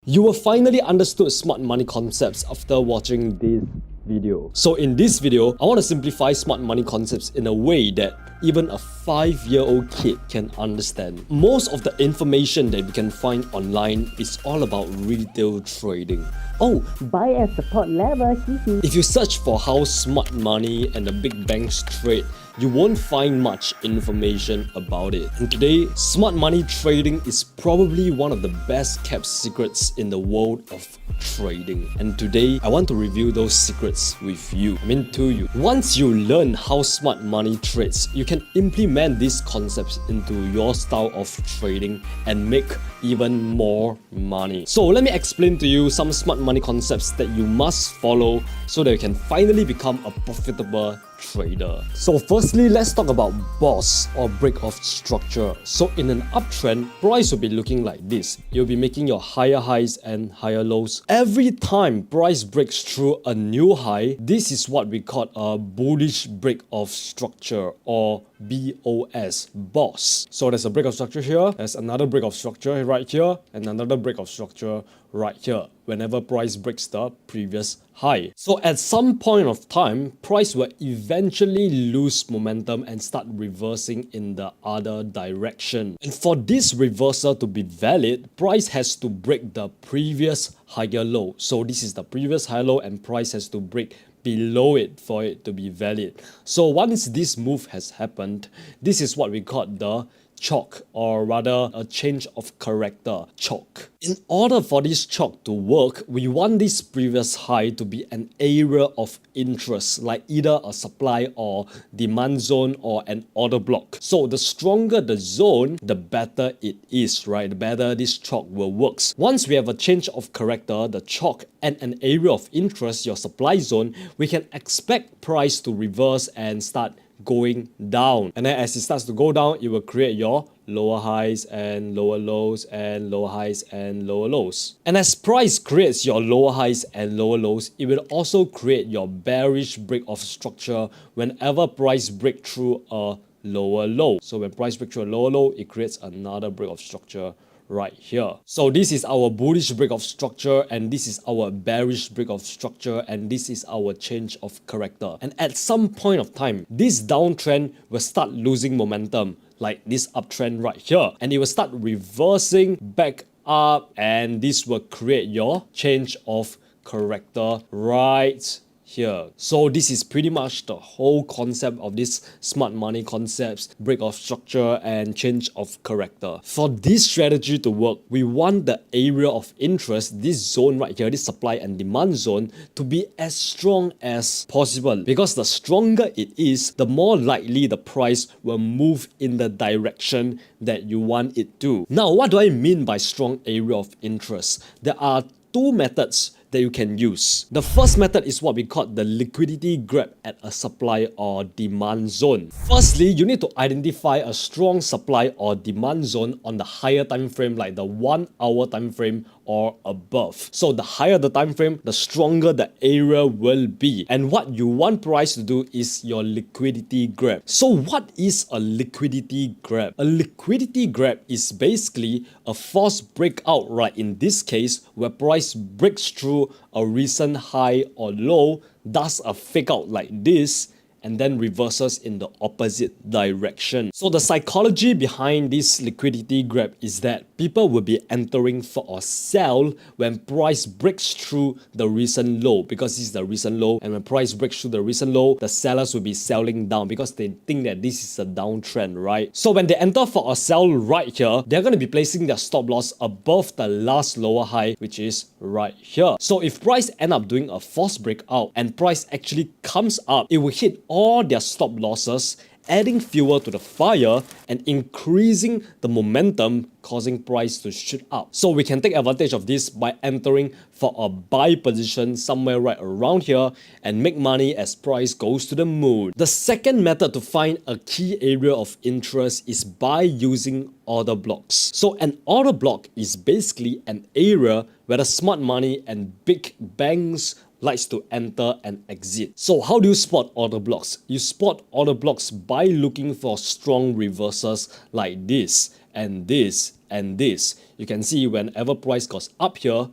You will finally understood smart money concepts after watching this video. So in this video, I want to simplify smart money concepts in a way that even a 5-year-old kid can understand. Most of the information that we can find online is all about retail trading. Oh, buy at support level, hehe. If you search for how smart money and the big banks trade, you won't find much information about it. And today, smart money trading is probably one of the best kept secrets in the world of trading. And today, I want to reveal those secrets with you. To you. Once you learn how smart money trades, you can implement these concepts into your style of trading and make even more money. So let me explain to you some smart money concepts that you must follow so that you can finally become a profitable trader. So firstly, let's talk about BOSS or break of structure. So in an uptrend, price will be looking like this. You'll be making your higher highs and higher lows. Every time price breaks through a new high, this is what we call a bullish break of structure, or BOS, BOSS. So there's a break of structure here, there's another break of structure right here, and another break of structure right here whenever price breaks the previous high. So at some point of time, price will eventually lose momentum and start reversing in the other direction. And for this reversal to be valid, price has to break the previous higher low. So this is the previous high low and price has to break below it for it to be valid. So once this move has happened, this is what we call the chalk, or rather a change of character, chalk. In order for this chalk to work, we want this previous high to be an area of interest, like either a supply or demand zone or an order block. So the stronger the zone, the better it is, right? The better this chalk will work. Once we have a change of character, the chalk, and an area of interest, your supply zone, we can expect price to reverse and start going down. And then as it starts to go down, it will create your lower highs and lower lows and lower highs and lower lows. And as price creates your lower highs and lower lows, it will also create your bearish break of structure whenever price break through a lower low. So when price breaks through a lower low, it creates another break of structure right here. So this is our bullish break of structure, and this is our bearish break of structure, and this is our change of character. And at some point of time, this downtrend will start losing momentum, like this uptrend right here, and it will start reversing back up, and this will create your change of character right here. So this is pretty much the whole concept of this smart money concepts, break of structure and change of character. For this strategy to work, we want the area of interest, this zone right here, this supply and demand zone, to be as strong as possible, because the stronger it is, the more likely the price will move in the direction that you want it to. Now, what do I mean by strong area of interest? There are two methods that you can use. The first method is what we call the liquidity grab at a supply or demand zone. Firstly, you need to identify a strong supply or demand zone on the higher time frame, like the 1 hour time frame or above. So the higher the time frame, the stronger the area will be. And what you want price to do is your liquidity grab. So what is a liquidity grab? A liquidity grab is basically a forced breakout, right? In this case, where price breaks through a recent high or low, does a fake out like this, and then reverses in the opposite direction. So the psychology behind this liquidity grab is that people will be entering for a sell when price breaks through the recent low, because this is the recent low, and when price breaks through the recent low, the sellers will be selling down because they think that this is a downtrend, right? So when they enter for a sell right here, they're going to be placing their stop loss above the last lower high, which is right here. So if price end up doing a false breakout and price actually comes up, it will hit all their stop losses, adding fuel to the fire and increasing the momentum, causing price to shoot up. So we can take advantage of this by entering for a buy position somewhere right around here and make money as price goes to the moon. The second method to find a key area of interest is by using order blocks. So an order block is basically an area where the smart money and big banks likes to enter and exit. So how do you spot order blocks? You spot order blocks by looking for strong reversals like this. and this and this. You can see whenever price goes up here,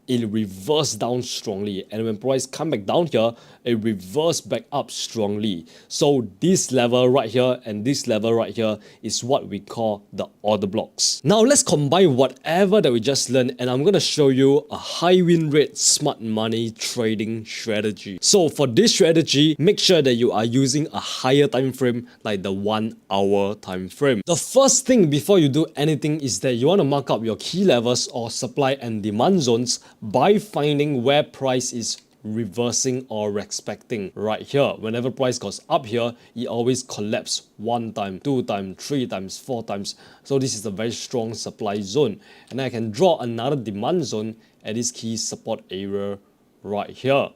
it reverse down strongly, and when price come back down here, it reverse back up strongly. So this level right here and this level right here is what we call the order blocks. Now let's combine whatever that we just learned, and I'm gonna show you a high win rate smart money trading strategy. So for this strategy, make sure that you are using a higher time frame like the 1 hour time frame. The first thing before you do anything is that you want to mark up your key levels or supply and demand zones by finding where price is reversing or respecting. Right here, whenever price goes up here, it always collapse 1 time, 2 times, 3 times, 4 times. So this is a very strong supply zone, and I can draw another demand zone at this key support area right here.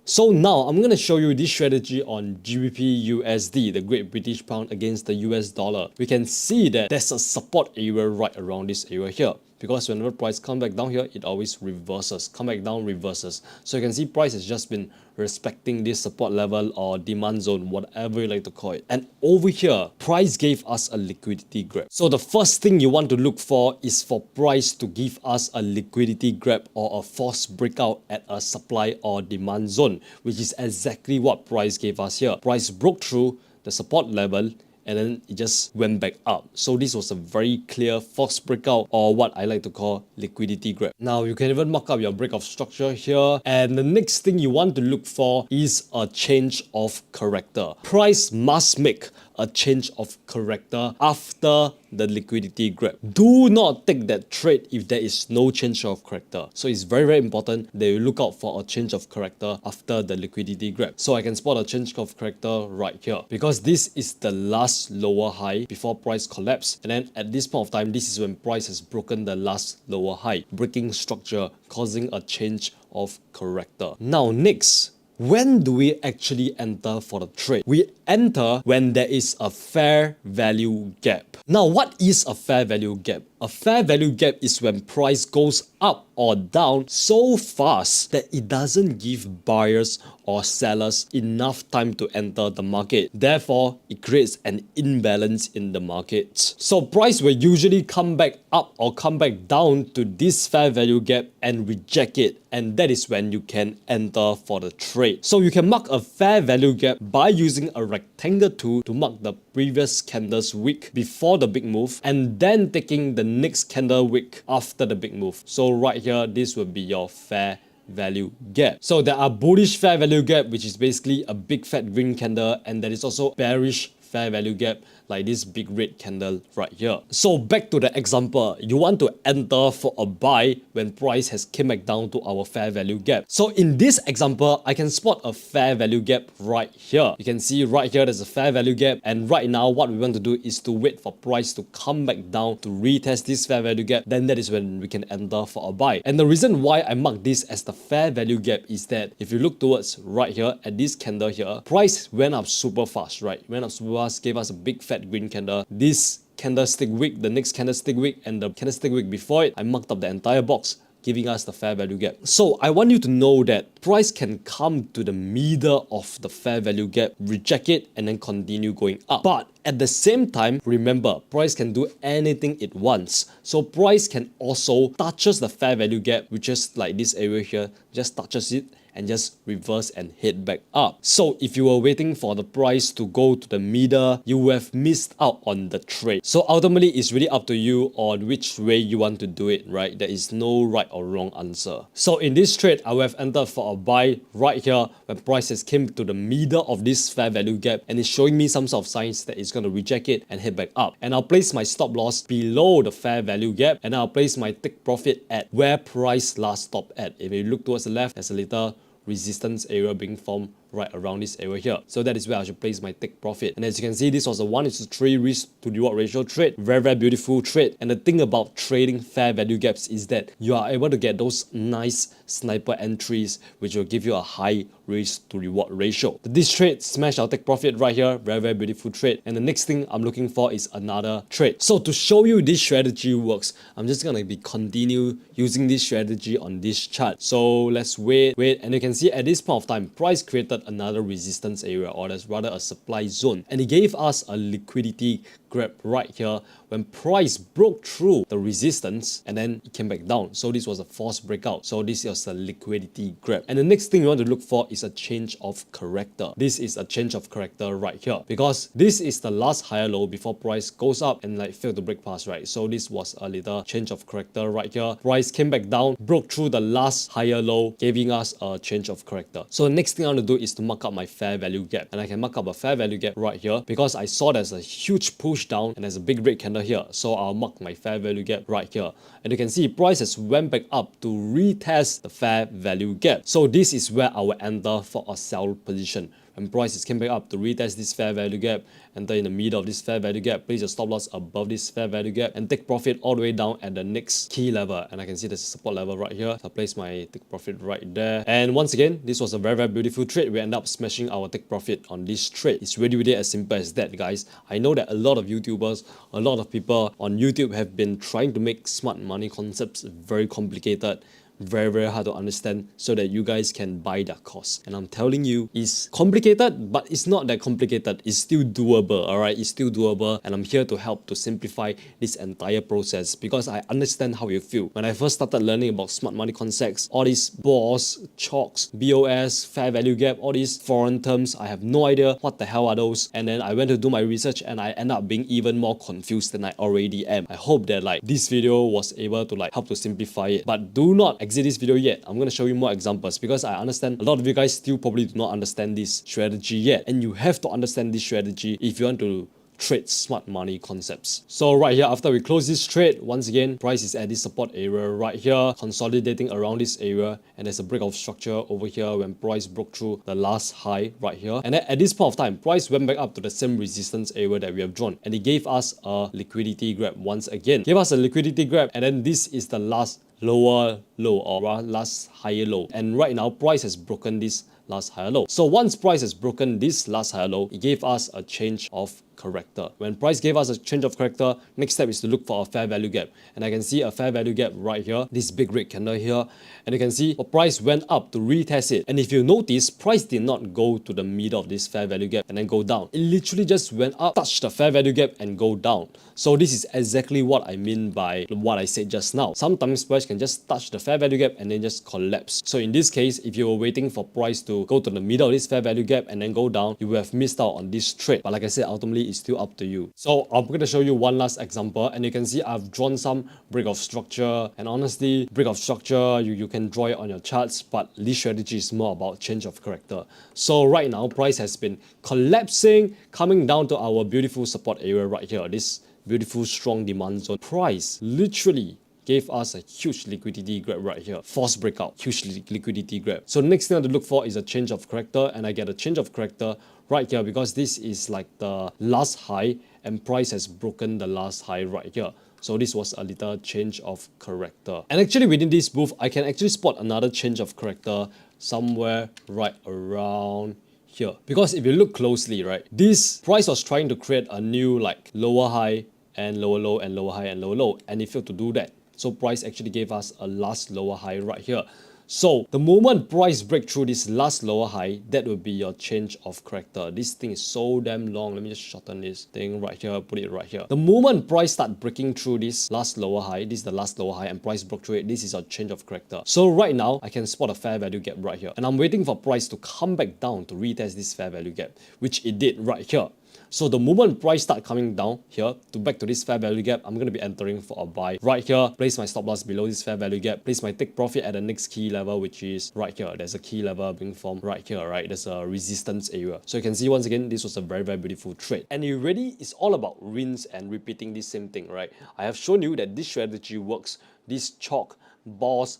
So now I'm going to show you this strategy on GBP USD, the Great British Pound against the US dollar. We can see that there's a support area right around this area here, because whenever price come back down here, it always reverses, come back down, reverses. So you can see price has just been respecting this support level or demand zone, whatever you like to call it. And over here, price gave us a liquidity grab. So the first thing you want to look for is for price to give us a liquidity grab or a forced breakout at a supply or demand zone, which is exactly what price gave us here. Price broke through the support level, and then it just went back up. So this was a very clear forced breakout, or what I like to call liquidity grab. Now you can even mark up your break of structure here, and the next thing you want to look for is a change of character. Price must make a change of character after the liquidity grab. Do not take that trade if there is no change of character. So it's very important that you look out for a change of character after the liquidity grab. So I can spot a change of character right here, because this is the last lower high before price collapse, and then at this point of time, this is when price has broken the last lower high, breaking structure, causing a change of character. Now next, when do we actually enter for the trade? We enter when there is a fair value gap. Now, what is a fair value gap? A fair value gap is when price goes up or down so fast that it doesn't give buyers or sellers enough time to enter the market. Therefore, it creates an imbalance in the market. So price will usually come back up or come back down to this fair value gap and reject it. And that is when you can enter for the trade. So you can mark a fair value gap by using a rectangle tool to mark the previous candle's wick before the big move, and then taking the next candle wick after the big move. So right here, this will be your fair value gap. So there are bullish fair value gap, which is basically a big fat green candle, and there is also bearish fair value gap like this big red candle right here. So back to the example, you want to enter for a buy when price has came back down to our fair value gap. So in this example, I can spot a fair value gap right here. You can see right here there's a fair value gap, and right now what we want to do is to wait for price to come back down to retest this fair value gap. Then that is when we can enter for a buy. And the reason why I mark this as the fair value gap is that if you look towards right here at this candle here, price went up super fast, right? Went up super fast, gave us a big fat green candle. This candlestick wick, the next candlestick wick, and the candlestick wick before it, I marked up the entire box, giving us the fair value gap. So I want you to know that price can come to the middle of the fair value gap, reject it, and then continue going up. But at the same time, remember, price can do anything it wants. So price can also touches the fair value gap, which is like this area here, just touches it and just reverse and head back up. So if you were waiting for the price to go to the middle, you would have missed out on the trade. So ultimately, it's really up to you on which way you want to do it, right? There is no right or wrong answer. So in this trade, I would have entered for a buy right here when prices came to the middle of this fair value gap, and it's showing me some sort of signs that it's going to reject it and head back up. And I'll place my stop loss below the fair value gap, and I'll place my take profit at where price last stopped at. If you look towards the left, there's a little resistance area being formed right around this area here. So that is where I should place my take profit. And as you can see, this was a 1:3 risk to reward ratio trade. Very beautiful trade. And the thing about trading fair value gaps is that you are able to get those nice sniper entries, which will give you a high risk to reward ratio. This trade smashed our take profit right here. Very beautiful trade. And the next thing I'm looking for is another trade. So to show you this strategy works, I'm just gonna be continue using this strategy on this chart. So let's wait, and you can see at this point of time, price created another resistance area, or that's rather a supply zone, and it gave us a liquidity grab right here when price broke through the resistance and then it came back down. So this was a false breakout. So this was a liquidity grab. And the next thing you want to look for is a change of character. This is a change of character right here, because this is the last higher low before price goes up and like failed to break past, right? So this was a little change of character right here. Price came back down, broke through the last higher low, giving us a change of character. So the next thing I want to do is to mark up my fair value gap, and I can mark up a fair value gap right here because I saw there's a huge push down and there's a big red candle here. So I'll mark my fair value gap right here, and you can see price has went back up to retest the fair value gap. So this is where I will enter for a sell position. When prices came back up to retest this fair value gap, enter in the middle of this fair value gap, place your stop loss above this fair value gap, and take profit all the way down at the next key level. And I can see there's a support level right here. So I place my take profit right there. And once again, this was a very beautiful trade. We end up smashing our take profit on this trade. It's really as simple as that, guys. I know that a lot of YouTubers, a lot of people on YouTube have been trying to make smart money concepts very complicated, very hard to understand, so that you guys can buy their course. And I'm telling you, it's complicated, but it's not that complicated. It's still doable, alright? It's still doable, and I'm here to help to simplify this entire process because I understand how you feel. When I first started learning about smart money concepts, all these BOS, chalks, BOS, fair value gap, all these foreign terms, I have no idea what the hell are those. And then I went to do my research and I end up being even more confused than I already am. I hope that like this video was able to like help to simplify it. But do not exit this video yet. I'm going to show you more examples because I understand a lot of you guys still probably do not understand this strategy yet, and you have to understand this strategy if you want to trade smart money concepts. So right here, after we close this trade, once again price is at this support area right here, consolidating around this area, and there's a break of structure over here when price broke through the last high right here. And then at this point of time, price went back up to the same resistance area that we have drawn, and it gave us a liquidity grab once again. Gave us a liquidity grab, and then this is the last lower low or last higher low, and right now price has broken this last higher low. So once price has broken this last higher low, it gave us a change of character. When price gave us a change of character, next step is to look for a fair value gap, and I can see a fair value gap right here, this big red candle here, and you can see the price went up to retest it. And if you notice, price did not go to the middle of this fair value gap and then go down. It literally just went up, touched the fair value gap and go down. So this is exactly what I mean by what I said just now. Sometimes price can just touch the fair value gap and then just collapse. So in this case, if you were waiting for price to go to the middle of this fair value gap and then go down, you would have missed out on this trade. But like I said, ultimately it's still up to you. So I'm going to show you one last example, and you can see I've drawn some break of structure, and honestly, break of structure, you can draw it on your charts, but this strategy is more about change of character. So right now, price has been collapsing, coming down to our beautiful support area right here, this beautiful strong demand zone. Price literally gave us a huge liquidity grab right here. False breakout, huge liquidity grab. So the next thing I have to look for is a change of character, and I get a change of character right here because this is like the last high and price has broken the last high right here. So this was a little change of character. And actually within this move, I can actually spot another change of character somewhere right around here. Because if you look closely, right, this price was trying to create a new like lower high and lower low and lower high and lower low, and it failed to do that. So price actually gave us a last lower high right here. So the moment price break through this last lower high, that will be your change of character. This thing is so damn long. Let me just shorten this thing right here, put it right here. The moment price start breaking through this last lower high, this is the last lower high, and price broke through it, this is your change of character. So right now, I can spot a fair value gap right here, and I'm waiting for price to come back down to retest this fair value gap, which it did right here. So the moment price start coming down here to back to this fair value gap, I'm going to be entering for a buy right here, place my stop loss below this fair value gap, place my take profit at the next key level, which is right here. There's a key level being formed right here, right? There's a resistance area. So you can see once again, this was a very beautiful trade. And it really is all about rinse and repeating the same thing, right? I have shown you that this strategy works. This chalk, BOS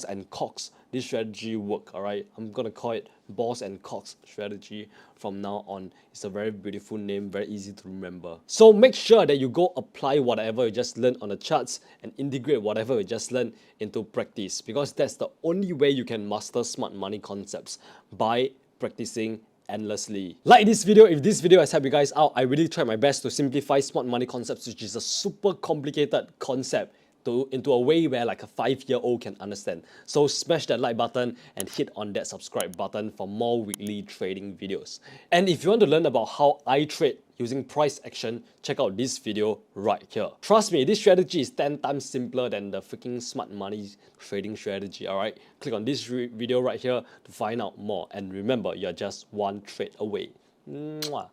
and COX, this strategy work, alright? I'm gonna call it BOS and COX strategy from now on. It's a very beautiful name, very easy to remember. So make sure that you go apply whatever you just learned on the charts and integrate whatever you just learned into practice, because that's the only way you can master smart money concepts, by practicing endlessly. Like this video if this video has helped you guys out. I really tried my best to simplify smart money concepts, which is a super complicated concept, into a way where like a 5-year-old can understand. So smash that like button and hit on that subscribe button for more weekly trading videos. And if you want to learn about how I trade using price action, check out this video right here. Trust me, this strategy is 10 times simpler than the freaking smart money trading strategy, alright? Click on this video right here to find out more. And remember, you're just one trade away. Mwah.